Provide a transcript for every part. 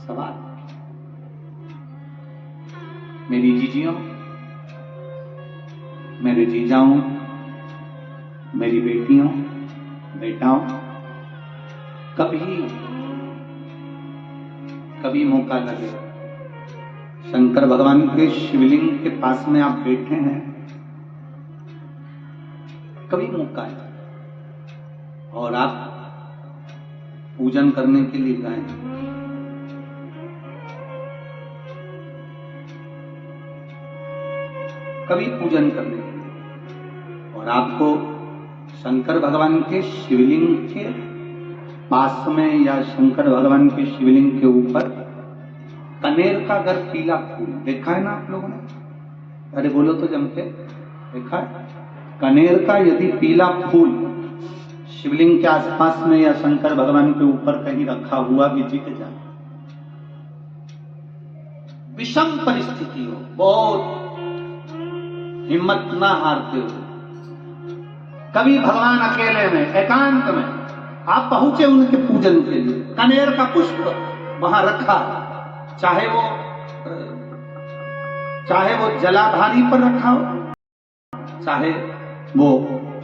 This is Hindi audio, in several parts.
सवाल। मेरी जीजियों, मेरे जीजाओं, मेरी बेटियों, बेटाओं, कभी मौका लगे, शंकर भगवान के शिवलिंग के पास में आप बैठे हैं, कभी मौका है और आप पूजन करने के लिए गए, कभी पूजन करने के लिए, और आपको शंकर भगवान के शिवलिंग के पास में या शंकर भगवान के शिवलिंग के ऊपर कनेर का अगर पीला फूल देखा है ना आप लोगों ने? अरे बोलो तो जम के, देखा है? कनेर का यदि पीला फूल शिवलिंग के आसपास में या शंकर भगवान के ऊपर कहीं रखा हुआ भी दिख जाए, विषम परिस्थिति हो, बहुत हिम्मत ना हारते हो, कभी भगवान अकेले में एकांत में आप पहुंचे उनके पूजन के लिए, कनेर का पुष्प वहां रखा, चाहे वो जलाधारी पर रखा हो, चाहे वो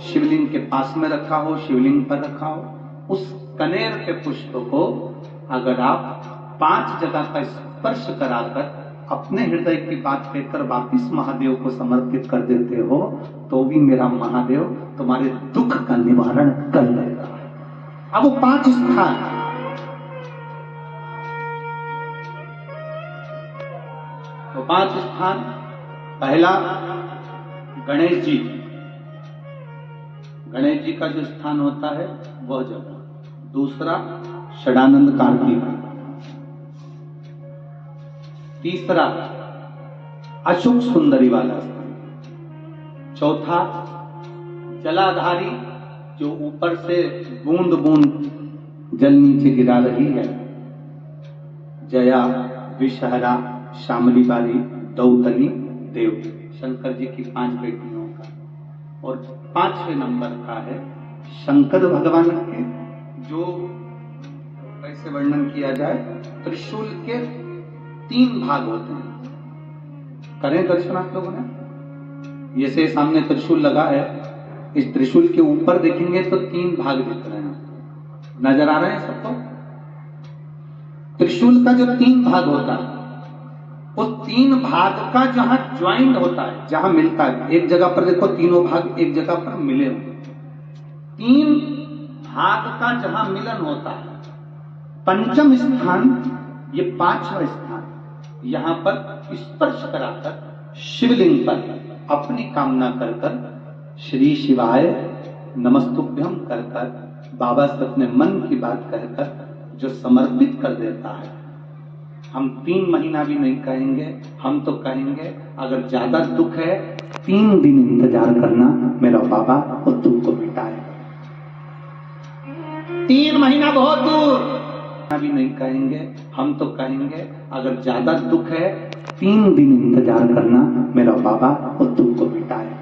शिवलिंग के पास में रखा हो, शिवलिंग पर रखा हो, उस कनेर के पुष्प को अगर आप 5 जगह का स्पर्श कराकर अपने हृदय की बात कहकर वापिस महादेव को समर्पित कर देते हो, तो भी मेरा महादेव तुम्हारे दुख का निवारण कर लेगा। अब वो 5 स्थान, तो 5 स्थान, पहला गणेश जी का जो स्थान होता है वह जगह, दूसरा षडानंद कार्तिक, तीसरा अशुक सुंदरी वाला स्थान, चौथा जलाधारी जो ऊपर से बूंद बूंद जल नीचे गिरा रही है, जया, विषहरा, शामली बारी, दौतली, देव, शंकर जी की 5 बेटियों का, और 5वें नंबर का है शंकर भगवान के, जो कैसे वर्णन किया जाए, त्रिशूल के 3 भाग होते हैं। करें दर्शन आप लोगों ने? जैसे सामने त्रिशूल लगा है, इस त्रिशूल के ऊपर देखेंगे तो 3 भाग दिख रहे हैं, नजर आ रहे हैं सबको? त्रिशूल का जो 3 भाग होता है, उस 3 भाग का जहां ज्वाइंट होता है, जहां मिलता है, एक जगह पर देखो तीनों भाग एक जगह पर मिले हुए, 3 भाग का जहां मिलन होता है, पंचम स्थान, ये 5वां स्थान, यहां पर स्पर्श कराकर शिवलिंग पर अपनी कामना कर श्री शिवाय नमस्तुभ्यम कर बाबा से अपने मन की बात कहकर जो समर्पित कर देता है, हम 3 महीना भी नहीं कहेंगे, हम तो कहेंगे अगर ज्यादा दुख है 3 दिन इंतजार करना, मेरा बाबा वो दुख को मिटाए। 3 महीना बहुत दूर भी नहीं कहेंगे, हम तो कहेंगे अगर ज्यादा दुख है 3 दिन इंतजार करना, मेरा बाबा वो दुख को मिटाए।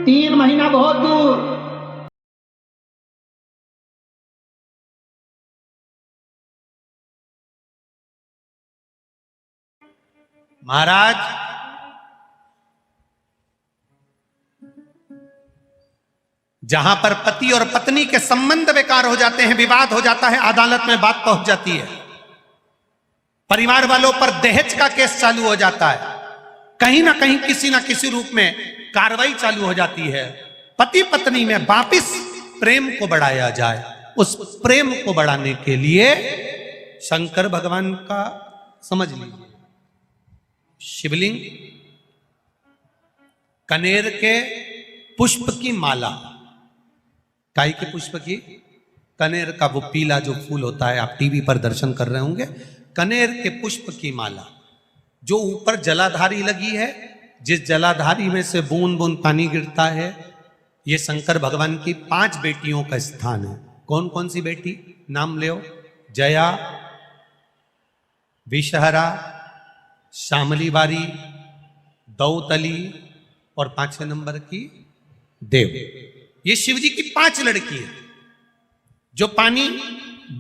3 महीना बहुत दूर। महाराज, जहां पर पति और पत्नी के संबंध बेकार हो जाते हैं, विवाद हो जाता है, अदालत में बात पहुंच जाती है, परिवार वालों पर दहेज का केस चालू हो जाता है, कहीं ना कहीं किसी ना किसी रूप में कार्रवाई चालू हो जाती है, पति पत्नी में वापिस प्रेम को बढ़ाया जाए, उस प्रेम को बढ़ाने के लिए शंकर भगवान का समझ लीजिए शिवलिंग, कनेर के पुष्प की माला, काय के पुष्प की? कनेर का वो पीला जो फूल होता है, आप टीवी पर दर्शन कर रहे होंगे, कनेर के पुष्प की माला, जो ऊपर जलाधारी लगी है, जिस जलाधारी में से बूंद बूंद पानी गिरता है, ये शंकर भगवान की 5 बेटियों का स्थान है। कौन कौन सी बेटी? नाम ले, जया, विषहरा, शामली बारी, दौतली और 5वें नंबर की देव। ये शिव जी की 5 लड़की है जो पानी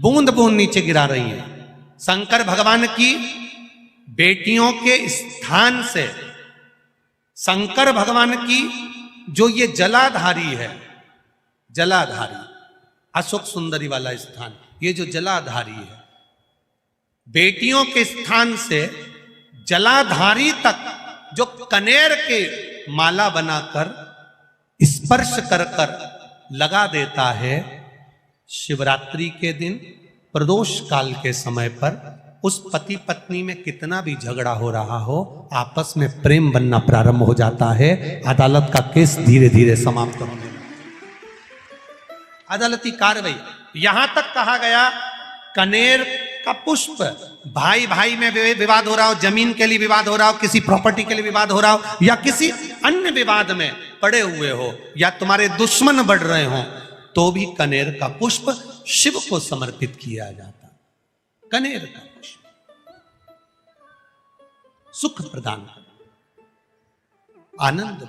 बूंद बूंद नीचे गिरा रही है। शंकर भगवान की बेटियों के स्थान से शंकर भगवान की जो ये जलाधारी है, जलाधारी अशोक सुंदरी वाला स्थान, ये जो जलाधारी है, बेटियों के स्थान से जलाधारी तक जो कनेर के माला बनाकर स्पर्श कर कर लगा देता है, शिवरात्रि के दिन प्रदोष काल के समय पर उस पति पत्नी में कितना भी झगड़ा हो रहा हो, आपस में प्रेम बनना प्रारंभ हो जाता है। अदालत का केस धीरे धीरे समाप्त होने लगता है। अदालती कार्रवाई यहां तक कहा गया, कनेर का पुष्प, भाई भाई में विवाद हो रहा हो, जमीन के लिए विवाद हो रहा हो, किसी प्रॉपर्टी के लिए विवाद हो रहा हो, या किसी अन्य विवाद में पड़े हुए हो, या तुम्हारे दुश्मन बढ़ रहे हो, तो भी कनेर का पुष्प शिव को समर्पित किया जाता। कनेर का पुष्प सुख प्रदान कर, आनंद